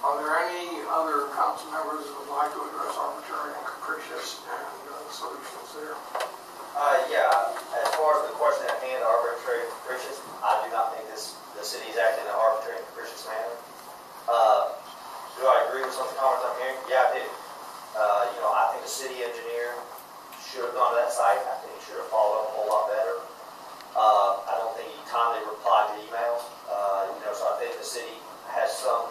Are there any other council members who would like to address arbitrary and capricious and solutions there? Yeah, as far as the question at hand, arbitrary and capricious, I do not think the city is acting in an arbitrary and capricious manner. Do I agree with some of the comments I'm hearing? Yeah, I do. I think the city engineer should have gone to that site. I think he should have followed up a whole lot better. I don't think he timely replied to emails. So I think the city has some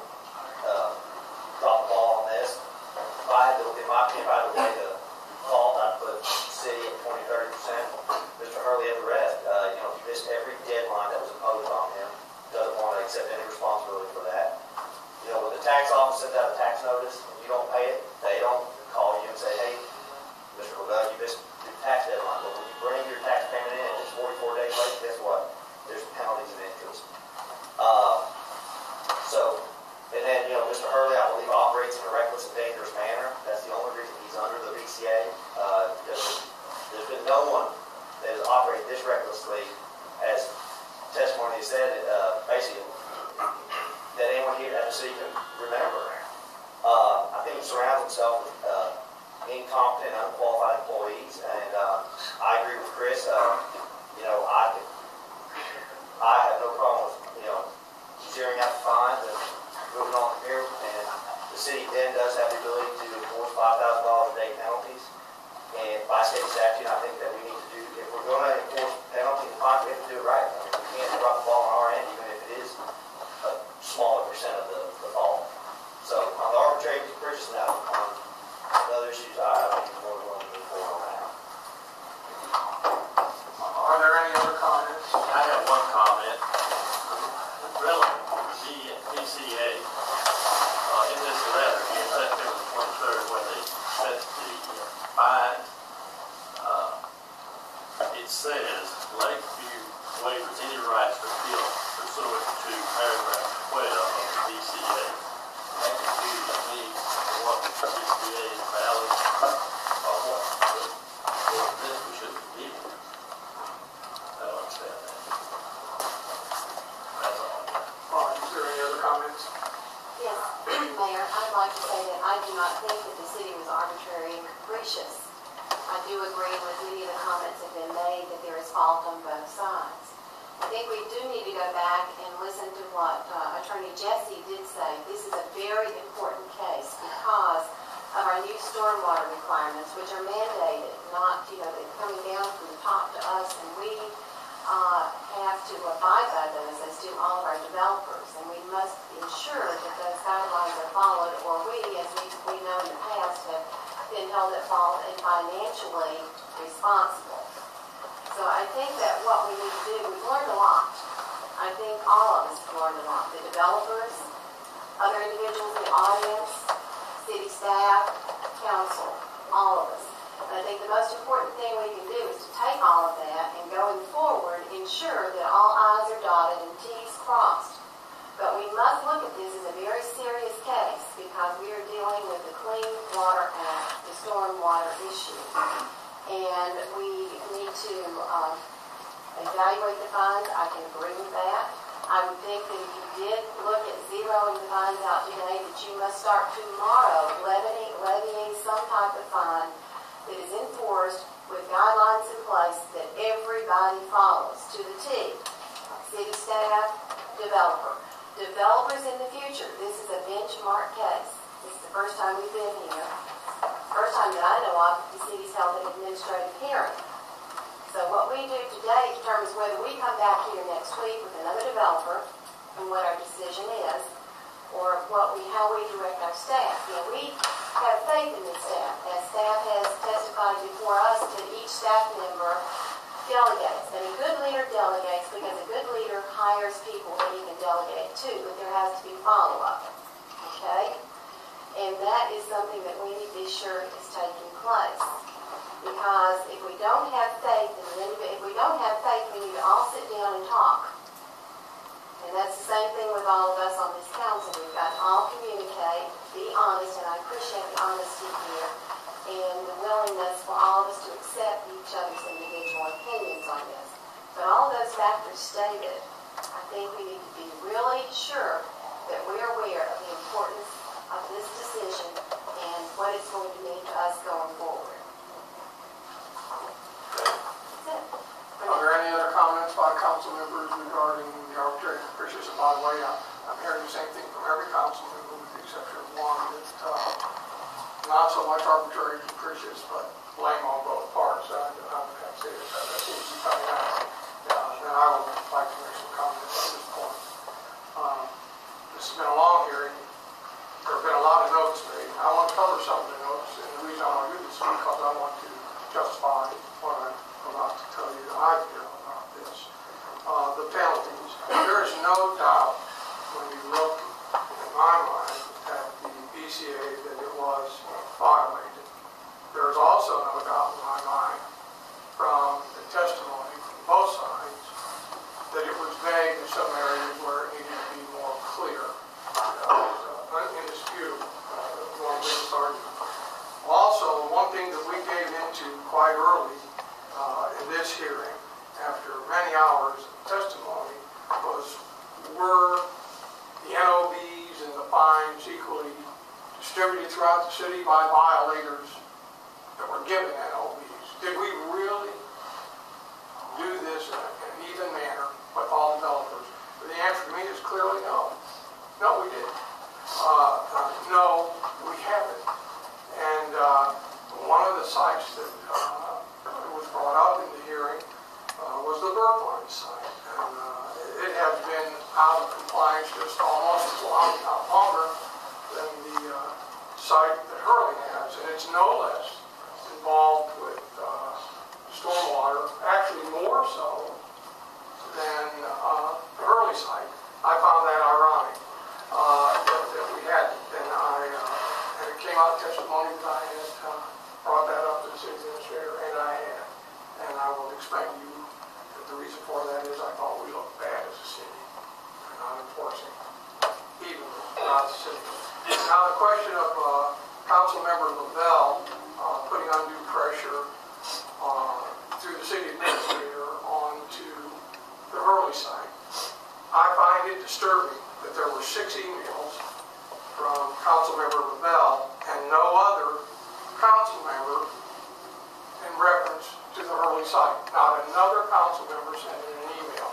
drop the ball on this. In my opinion, if I had to weigh the fault, I'd put the city at 20-30%. Mr. Hurley at the rest. He missed every deadline that was imposed on him. Doesn't want to accept any responsibility for that. When the tax office sends out a tax notice and you don't pay it, they don't call you and say, hey, Mr. LeBel, you missed your tax deadline. But when you bring your tax payment in and it's 44 days late, guess what? There's penalties and interest. And then, Mr. Hurley, I believe, operates in a reckless and dangerous manner. That's the only reason he's under the VCA, because there's been no one that has operated this recklessly, as testimony has said, basically, that anyone here at the city can remember. I think he surrounds himself with incompetent, unqualified employees, and I agree with Chris. I have no problem with zeroing out the fines and moving on from here. And the city then does have the ability to enforce $5,000 a day penalties. And by state statute, I think that we need to do, if we're going to enforce penalties and fines, we have to do it right. I mean, we can't drop the ball on our end, even if it is a smaller percent of the ball. So on the arbitrary and capricious now, on other issues, I think we're more than willing to move forward on that. Are there any other comments? I have one comment. Relevant to the VCA, in this letter, in September 23rd, when they set the fine, it says, Lakeview waives any rights to appeal pursuant to paragraph 12 of the VCA. That confuses me what the VCA is valid or what. For this, we shouldn't be given. I don't understand that. That's all. All right, is there any other comments? Yes, Mayor, I'd like to say that I do not think that the city was arbitrary and capricious. I do agree with many of the comments that have been made that there is fault on both sides. I think we do need to go back and listen to what Attorney Jesse did say. This is a very important case because of our new stormwater requirements, which are mandated, not, they're coming down from the top to us, and we have to abide by those, as do all of our developers. And we must ensure that those guidelines are followed, or we, as we know in the past, have been held at fault and financially responsible. So I think that what we need to do, we've learned a lot. I think all of us have learned a lot. The developers, other individuals in the audience, city staff, council, all of us. And I think the most important thing we can do is to take all of that and going forward ensure that all I's are dotted and T's crossed. But we must look at this as a very serious case because we are dealing with the Clean Water Act, the stormwater issue. And we need to evaluate the fines. I can agree with that. I would think that if you did look at zeroing the fines out today, that you must start tomorrow levying some type of fine that is enforced with guidelines in place that everybody follows to the T. City staff, developer. Developers in the future, this is a benchmark case. This is the first time we've been here. First time that I know of, the city's held an administrative hearing. So what we do today determines whether we come back here next week with another developer and what our decision is, or how we direct our staff. We have faith in the staff. As staff has testified before us, that each staff member delegates. And a good leader delegates because a good leader hires people that he can delegate to, but there has to be follow-up. Okay? And that is something that we need to be sure is taking place. Because if we don't have faith in the individual, if we don't have faith, we need to all sit down and talk. And that's the same thing with all of us on this council. We've got to all communicate, be honest, and I appreciate the honesty here, and the willingness for all of us to accept each other's individual opinions on this. But all those factors stated, I think we need to be really sure that we're aware of the importance not so much arbitrary and capricious, but blame on both parts. I would have to say that seems to be coming out. And I would like to make some comments at this point. This has been a long hearing. There have been a lot of notes made. I want to cover some of the notes, and the reason I want to do this is because I want to justify what I'm about to tell you that I feel about this. The penalties. There is no doubt when you look in my mind at the BCA that it was violated. There is also no doubt in my mind from the testimony from both sides that it was vague in some areas where it needed to be more clear. It was indisputable going into this argument. Also, one thing that we gave into quite early in this hearing, after many hours of testimony, was were the NOVs and the fines equally distributed throughout the city by violators that were given NOVs? Did we really do this in an even manner with all developers? The answer to me is clearly no. No, we didn't. No, we haven't. And one of the sites that was brought up in the hearing was the Brookline site. And it has been out of compliance just almost as long, if not longer, than the site that Hurley has. And it's no less involved with stormwater, actually more so than the Hurley site. I found that ironic that we hadn't. And it came out in testimony that I had brought that up to the city administrator, and I had. And I will explain to you that the reason for that is I thought we looked bad as a city. We're not enforcing evenly throughout the city. Now the question of Councilmember LeBel putting undue pressure through the city administrator onto the Hurley site. I find it disturbing that there were 6 emails from Councilmember LeBel and no other council member in reference to the Hurley site. Not another council member sent in an email.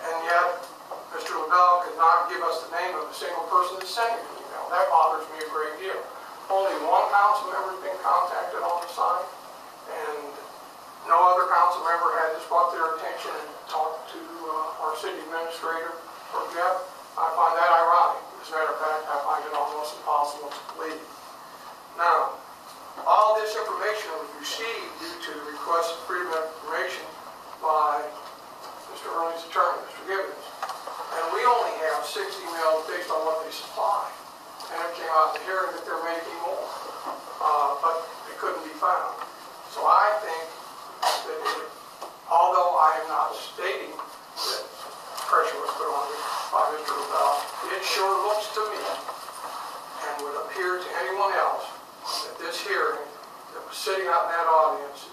And yet, Mr. LeBel could not give us the name of a single person that sent an email. That bothers me a great deal. Only one council member has been contacted on the site, and no other council member had this brought their attention and talked to our city administrator or Jeff. I find that ironic. As a matter of fact, I find it almost impossible to believe. Now, all this information was received due to the request of freedom of information by Mr. Hurley's attorney, Mr. Gibbons. And we only have 6 emails based on what they supply. And it came out in the hearing that there may be more, but it couldn't be found. So I think that although I am not stating that pressure was put on me by Mr. LeBel, it sure looks to me and would appear to anyone else that this hearing that was sitting out in that audience